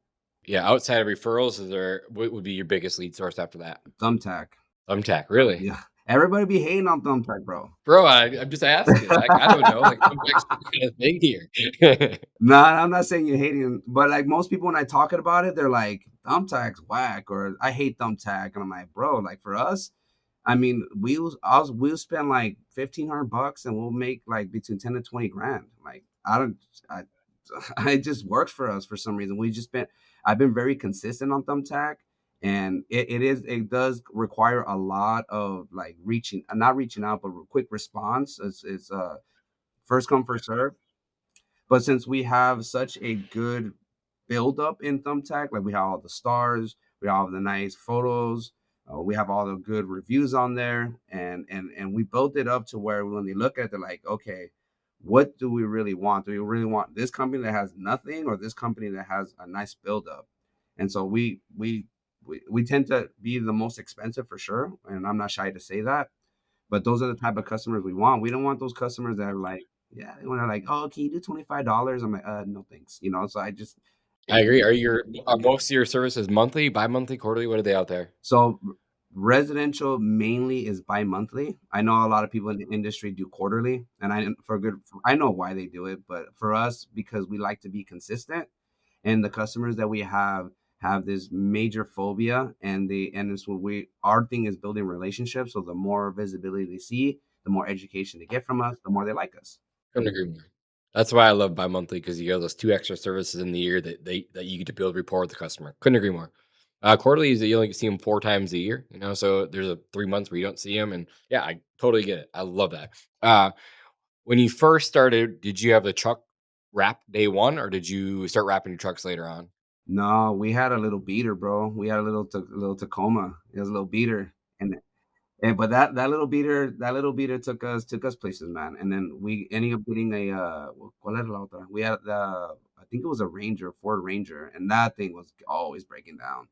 Yeah, outside of referrals, is there what would be your biggest lead source after that? Thumbtack. Thumbtack, really? Yeah, everybody be hating on Thumbtack, bro. Bro, I'm just asking. Like, I don't know. Like, Thumbtack's some kind of thing here. Nah, I'm not saying you're hating, but like most people when I talk about it, they're like, Thumbtack's whack, or I hate Thumbtack. And I'm like, bro, like for us, I mean, we'll spend like 1,500 bucks and we'll make like between 10 to 20 grand. Like I don't I it just works for us for some reason. I've been very consistent on Thumbtack, and it does require a lot of like not reaching out, but quick response. It's first come first serve. But since we have such a good build up in Thumbtack, like we have all the stars, we have the nice photos, we have all the good reviews on there, and we built it up to where when they look at it, they're like, okay, what do we really want? Do we really want this company that has nothing, or this company that has a nice build up? And so we tend to be the most expensive for sure, and I'm not shy to say that. But those are the type of customers we want. We don't want those customers that are like, yeah, when they're like, oh, can you do $25? I'm like, no thanks. So I just I agree. Are most of your services monthly, bi-monthly, quarterly? What are they out there? so residential mainly is bi-monthly. I know a lot of people in the industry do quarterly, and I know why they do it, but for us, because we like to be consistent, and the customers that we have this major phobia, and it's what we our thing is building relationships. So the more visibility they see, the more education they get from us, the more they like us. Couldn't agree more. That's why I love bi-monthly because you have those 2 extra services in the year that you get to build rapport with the customer. Couldn't agree more. Quarterly is that you only see them 4 times a year, so there's 3 months where you don't see them, and yeah, I totally get it. I love that. Uh, when you first started, did you have the truck wrap day 1, or did you start wrapping your trucks later on? No, we had a little beater, bro. We had a little Tacoma. It was a little beater, and but that little beater took us places, man. And then we ended up getting a ¿cuál era la otra? We had I think it was a Ranger, Ford Ranger, and that thing was always breaking down.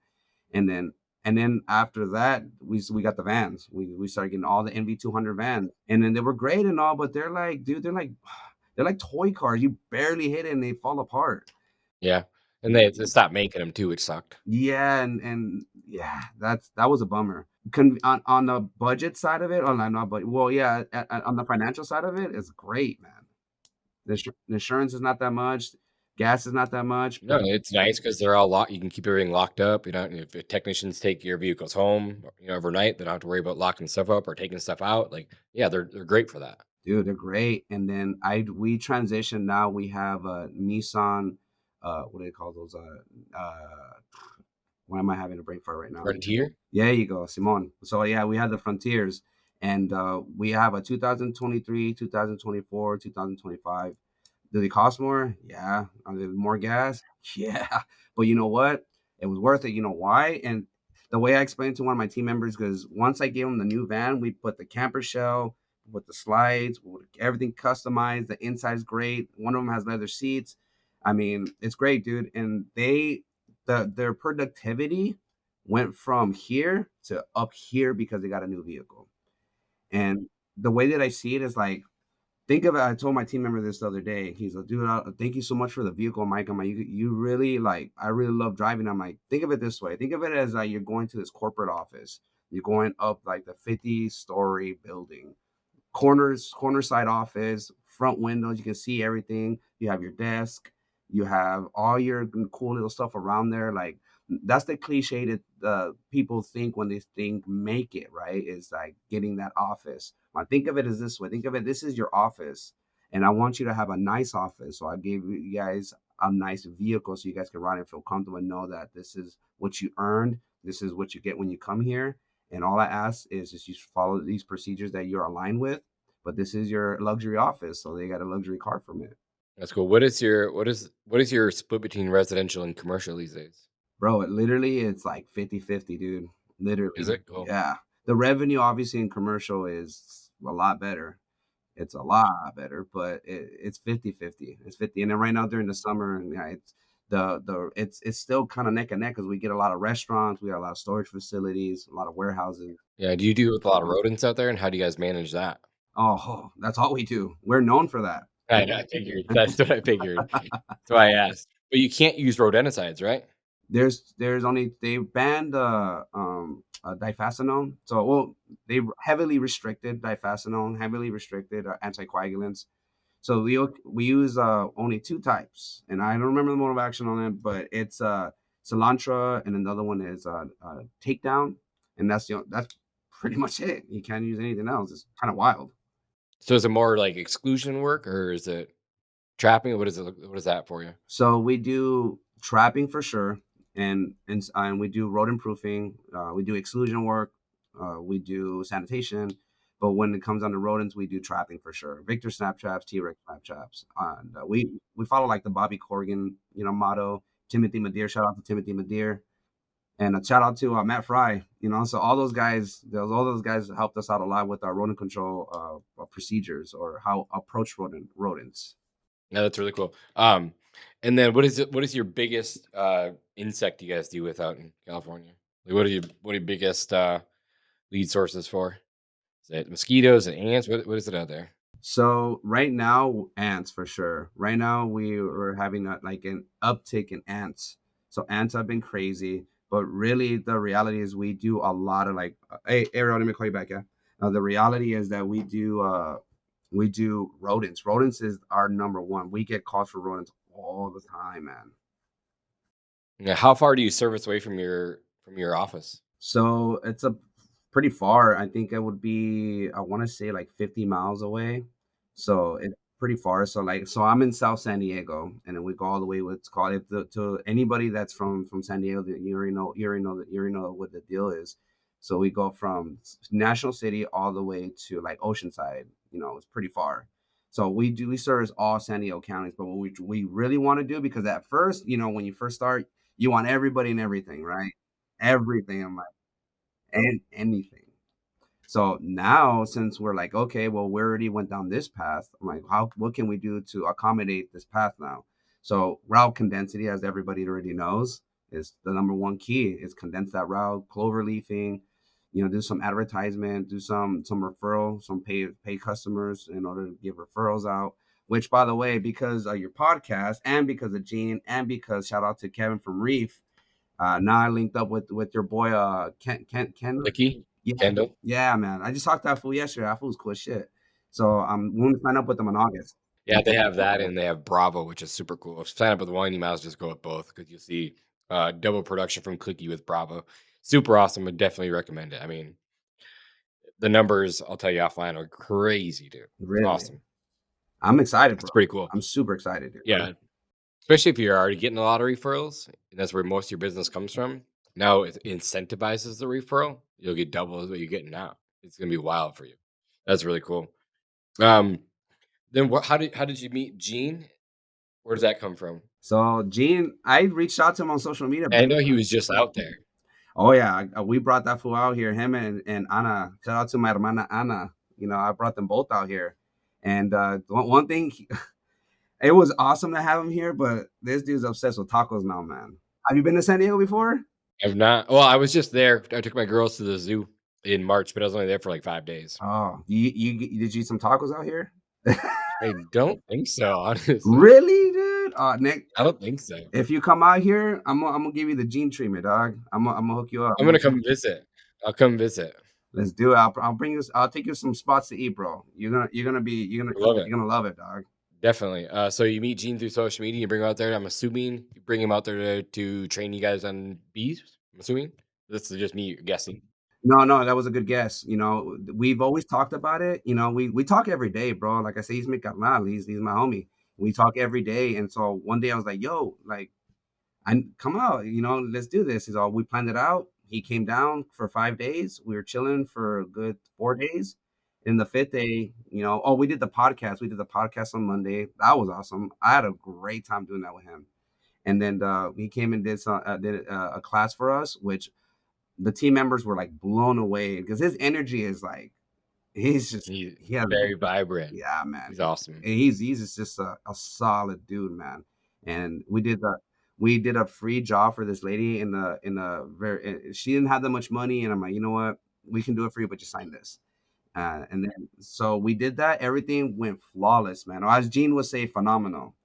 And then after that, we got the vans. We started getting all the NV200 vans, and then they were great and all, but they're like, dude, they're like toy cars. You barely hit it and they fall apart. Yeah, and they stopped making them too, which sucked. Yeah, and yeah, that was a bummer. On the budget side of it, not budget. Well, yeah, on the financial side of it, it's great, man. The insurance is not that much, gas is not that much, No, but it's nice because 'cause they're all locked. You can keep everything locked up, if the technicians take your vehicles home, overnight, they don't have to worry about locking stuff up or taking stuff out, like, yeah, they're great for that. dude, they're great. And then we transitioned. Now we have a Nissan. What do they call those? Why am I having a brain fart right now? Frontier? Yeah, there you go, Simon. So yeah, we have the Frontiers, and we have a 2023, 2024, 2025. Do they cost more? Yeah. Are there more gas? Yeah. But you know what? It was worth it. You know why? And the way I explained to one of my team members, because once I gave them the new van, we put the camper shell with the slides, with everything customized. The inside's great. One of them has leather seats. I mean, it's great, dude. And their productivity went from here to up here because they got a new vehicle. And the way that I see it is like Think of it. I told my team member this the other day. He's like, dude, thank you so much for the vehicle, Mike. I'm like, you really like, I really love driving. I'm like, think of it this way. Think of it as like you're going to this corporate office. You're going up like the 50-story building, corner side office, front windows. You can see everything. You have your desk. You have all your cool little stuff around there. Like that's the cliche that people think when they think make it right is like getting that office. I think of it as this way. Think of it. This is your office, and I want you to have a nice office. So I gave you guys a nice vehicle so you guys can ride and feel comfortable and know that this is what you earned. This is what you get when you come here. And all I ask is just you follow these procedures that you're aligned with, but this is your luxury office, so they got a luxury car from it. That's cool. What is your split between residential and commercial these days? Bro, it's like 50-50, dude. Is Literally. it cool? Yeah. The revenue obviously in commercial is a lot better. It's a lot better, but it's 50-50. It's 50. And then right now during the summer, yeah, it's still kind of neck and neck because we get a lot of restaurants, we got a lot of storage facilities, a lot of warehouses. Yeah. Do you deal with a lot of rodents out there, and how do you guys manage that? Oh, that's all we do. We're known for that. I figured. That's what I figured. That's why I asked. But you can't use rodenticides, right? There's only they banned difecinone. So well, they heavily restricted difecinone, heavily restricted anticoagulants. So we use only two types, and I don't remember the mode of action on it, but it's cilantro, and another one is takedown, and that's pretty much it. You can't use anything else. It's kind of wild. So is it more like exclusion work, or is it trapping? What is it? What is that for you? So we do trapping for sure, and we do rodent proofing. We do exclusion work. We do sanitation. But when it comes down to rodents, we do trapping for sure. Victor snap traps, T-Rex snap traps, and we follow like the Bobby Corgan motto. Timothy Madeir, shout out to Timothy Madeir, and a shout out to Matt Fry. So all those guys helped us out a lot with our rodent control procedures or how approach rodents. Yeah, that's really cool. And then what is your biggest insect you guys deal with out in California? Like what are your biggest lead sources for? Is it mosquitoes and ants? What is it out there? So right now, ants for sure. Right now, we were having like an uptick in ants. So ants have been crazy, but really the reality is we do a lot of like, hey Ariel, let me call you back. Yeah. The reality is that we do rodents. Rodents is our number one. We get calls for rodents all the time, man. Yeah, how far do you service away from your office? So it's a pretty far. I think it would be, I want to say like 50 miles away. So it's pretty far. So I'm in South San Diego, and then we go all the way. What's called if to anybody that's from San Diego, that you already know what the deal is. So we go from National City all the way to like Oceanside. It's pretty far. So we service all San Diego counties, but what we really want to do, because at first, when you first start, you want everybody and everything, right? Everything. I'm like, and anything. So now, since we're like, okay, well, we already went down this path. I'm like, what can we do to accommodate this path now? So route condensity, as everybody already knows, is the number one key. Is condense that route, clover leafing, do some advertisement, do some referral, some pay customers in order to give referrals out. Which, by the way, because of your podcast and because of Gene and because shout out to Kevin from Reef, now I linked up with your boy Ken. Licky? Yeah, Kendall? yeah, man. I just talked to that fool yesterday. That fool's cool as shit. So I'm going to sign up with them in August. Yeah, they have that and they have Bravo, which is super cool. If you sign up with one, you might as well just go with both because you'll see double production from Clicky with Bravo. Super awesome. Would definitely recommend it. I mean, the numbers, I'll tell you offline, are crazy, dude. It's Really, awesome. I'm excited, bro. It's pretty cool. I'm super excited, dude. Yeah. Especially if you're already getting a lot of referrals, and that's where most of your business comes from. Now it incentivizes the referral. You'll get double what you're getting now. It's gonna be wild for you. That's really cool. Um, then what? How did you meet Gene? Where does that come from? So Gene, I reached out to him on social media. I know he was just out there. Oh yeah, we brought that fool out here. Him and Anna. Shout out to my hermana Anna. I brought them both out here. And one thing, it was awesome to have him here. But this dude's obsessed with tacos now, man. Have you been to San Diego before? I've not. Well, I was just there. I took my girls to the zoo in March, but I was only there for like 5 days. Oh, you did you eat some tacos out here? I don't think so, honestly. Really, dude? Nick, I don't think so. if you come out here, I'm gonna give you the gene treatment, dog. I'm gonna hook you up. I'm gonna come visit. I'll come visit. Let's do it. I'll bring you. I'll take you some spots to eat, bro. I love it. you're gonna love it, dog. Definitely. So you meet Gene through social media, you bring him out there. I'm assuming you bring him out there to train you guys on bees. I'm assuming. This is just me guessing. No, no, that was a good guess. You know, we've always talked about it. You know, we talk every day, bro. Like I say, he's my carnal. He's my homie. We talk every day, and so one day I was like, "Yo, like, I come out. You know, let's do this." He's all. We planned it out. He came down for 5 days. We were chilling for a good 4 days. In the fifth day, you know, oh, we did the podcast. We did the podcast on Monday. That was awesome. I had a great time doing that with him. And then he came and did a class for us, which the team members were like blown away because his energy is like he's just He's he has very vibrant. yeah, man. He's awesome. He's just a solid dude, man. And we did a free job for this lady in the very she didn't have that much money, and I'm like, you know what, we can do it for you, but you sign this. And then so we did that. Everything went flawless, man. Or as Gene would say, phenomenal.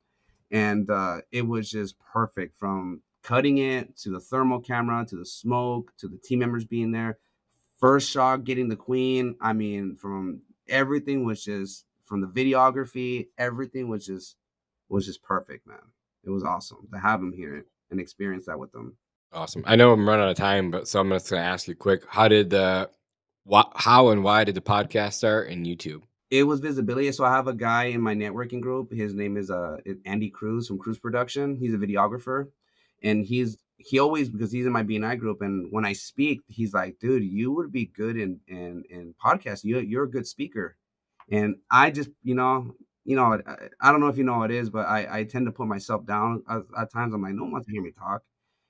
And it was just perfect from cutting it to the thermal camera to the smoke to the team members being there. First shot getting the queen. I mean, from everything was just from the videography, everything was just perfect, man. It was awesome to have him here and experience that with them. Awesome. I know I'm running out of time, but so I'm just gonna ask you quick. How and why did the podcast start in YouTube? It was visibility. So I have a guy in my networking group. His name is Andy Cruz from Cruz Production. He's a videographer, and he always because he's in my BNI group. And when I speak, he's like, "Dude, you would be good in podcasts. You're a good speaker." And I just I don't know if you know what it is, but I tend to put myself down at times. I'm like, no one wants to hear me talk,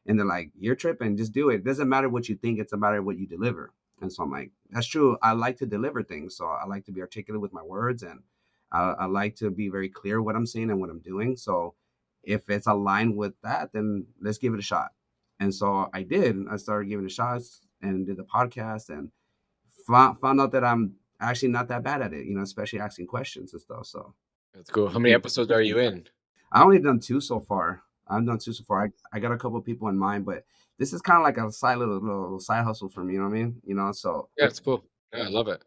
and they're like, "You're tripping. Just do it. It doesn't matter what you think. It's a matter of what you deliver." And so I'm like, that's true. I like to deliver things. So I like to be articulate with my words, and I like to be very clear what I'm saying and what I'm doing. So if it's aligned with that, then let's give it a shot. And so I did. I started giving it shots and did the podcast and found out that I'm actually not that bad at it, especially asking questions and stuff. So That's cool. How many episodes are you in? I only done two so far. I've done two so far. I got a couple of people in mind, but this is kind of like a side little side hustle for me. You know what I mean? So Yeah, it's cool. Yeah, I love it.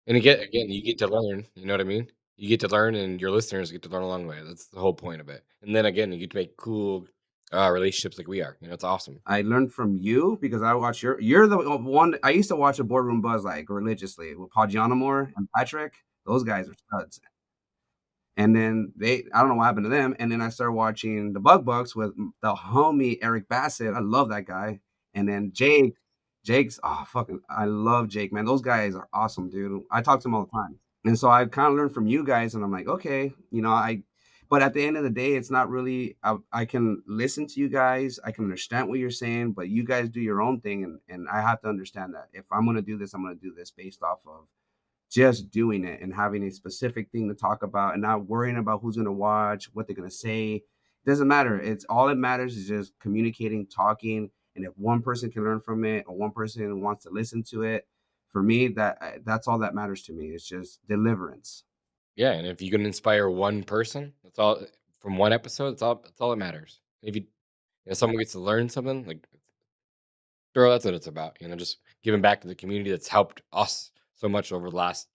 And again, you get to learn. You know what I mean? You get to learn, and your listeners get to learn along the way. That's the whole point of it. And then again, you get to make cool relationships like we are. It's awesome. I learned from you because I watch you're the one I used to watch a boardroom buzz like religiously with Paul Gianamore and Patrick. Those guys are studs. And then I don't know what happened to them. And then I started watching the Bug Bucks with the homie Eric Bassett. I love that guy. And then Jake's fucking I love Jake, man. Those guys are awesome, dude. I talk to them all the time. And so I kind of learned from you guys, and I'm like, okay, but at the end of the day, it's not really, I can listen to you guys. I can understand what you're saying, but you guys do your own thing. And I have to understand that if I'm going to do this, I'm going to do this based off of just doing it and having a specific thing to talk about and not worrying about who's going to watch, what they're going to say. Doesn't matter. It's all that matters is just communicating, talking. And if one person can learn from it or one person wants to listen to it, for me, that's all that matters to me. It's just deliverance. Yeah, and if you can inspire one person, that's all from one episode. That's all that matters. If someone gets to learn something, like girl, that's what it's about. Just giving back to the community that's helped us so much over the last,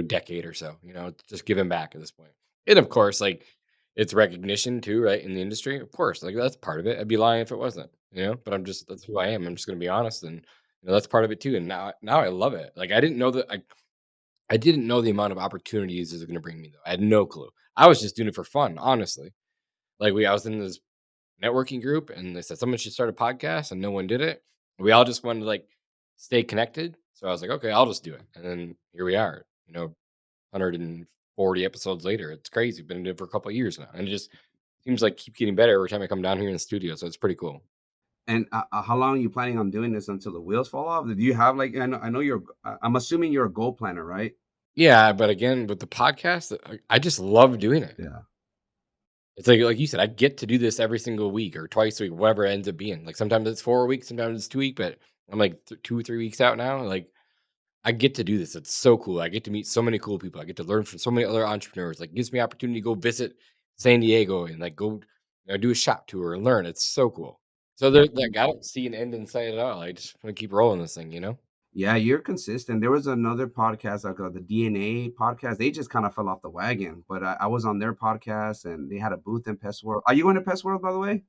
decade or so. It's just giving back at this point. And of course, like it's recognition too, right? In the industry. Of course, like that's part of it. I'd be lying if it wasn't. But that's who I am. I'm just gonna be honest and that's part of it too. And now I love it. Like I didn't know the amount of opportunities this is gonna bring me though. I had no clue. I was just doing it for fun, honestly. I was in this networking group and they said someone should start a podcast and no one did it. We all just wanted to stay connected. So I was like, okay, I'll just do it. And then here we are, 140 episodes later. It's crazy. Been doing it for a couple of years now. And it just seems like keep getting better every time I come down here in the studio. So it's pretty cool. And how long are you planning on doing this until the wheels fall off? Do you have like I know I'm assuming you're a goal planner, right? Yeah, but again, with the podcast, I just love doing it. Yeah. It's like you said, I get to do this every single week or twice a week, whatever it ends up being. Like sometimes it's 4 weeks, sometimes it's 2 weeks, but I'm like 2 or 3 weeks out now. Like I get to do this. It's so cool. I get to meet so many cool people. I get to learn from so many other entrepreneurs. Like, gives me opportunity to go visit San Diego and like go do a shop tour and learn. It's so cool. So there's like I don't see an end in sight at all. I just want to keep rolling this thing. Yeah, you're consistent. There was another podcast, like the DNA podcast. They just kind of fell off the wagon, but I was on their podcast and they had a booth in Pest World. Are you going to Pest World, by the way?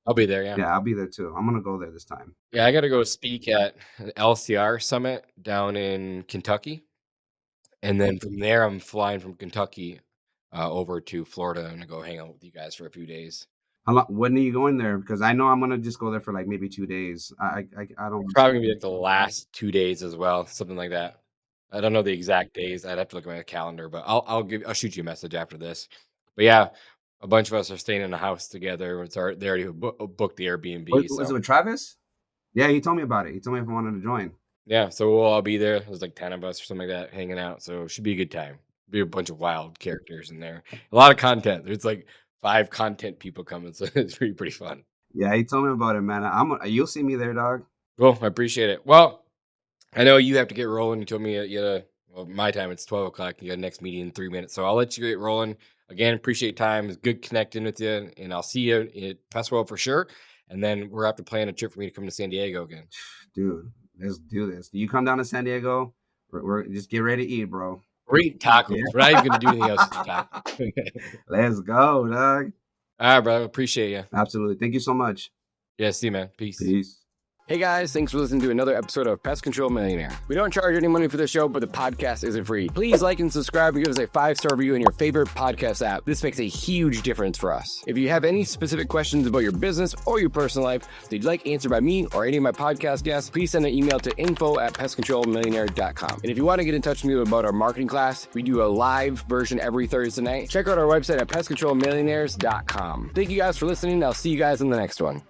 I'll be there. Yeah. Yeah, I'll be there too. I'm gonna go there this time. Yeah. I got to go speak at an LCR summit down in Kentucky. And then from there, I'm flying from Kentucky over to Florida and go hang out with you guys for a few days. How long, when are you going there? Because I know I'm gonna just go there for like maybe 2 days. I don't. Probably gonna be like the last 2 days as well, something like that. I don't know the exact days. I'd have to look at my calendar, but I'll shoot you a message after this. But yeah, a bunch of us are staying in a house together. They already booked the Airbnb. Was it So with Travis? Yeah, he told me about it. He told me if I wanted to join. yeah, so we'll all be there. There's like 10 of us or something like that hanging out. So it should be a good time. Be a bunch of wild characters in there. A lot of content. There's like 5 content people coming, so it's pretty fun. Yeah, he told me about it, man. You'll see me there, dog. Cool. I appreciate it. Well, I know you have to get rolling. You told me well, my time it's 12 o'clock. You got a next meeting in 3 minutes, so I'll let you get rolling. Again, appreciate time. It's good connecting with you, and I'll see you at Pest World for sure. And then we're after planning a trip for me to come to San Diego again. Dude, let's do this. You come down to San Diego. We're just get ready to eat, bro. We're eating tacos. We're not even gonna do anything else. Tacos. Let's go, dog. All right, bro. Appreciate you. Absolutely. Thank you so much. Yeah, see you, man. Peace. Peace. Hey guys, thanks for listening to another episode of Pest Control Millionaire. We don't charge any money for the show, but the podcast isn't free. Please like and subscribe and give us a 5-star review in your favorite podcast app. This makes a huge difference for us. If you have any specific questions about your business or your personal life that you'd like answered by me or any of my podcast guests, please send an email to info@pestcontrolmillionaire.com. And if you want to get in touch with me about our marketing class, we do a live version every Thursday night. Check out our website at pestcontrolmillionaires.com. Thank you guys for listening. I'll see you guys in the next one.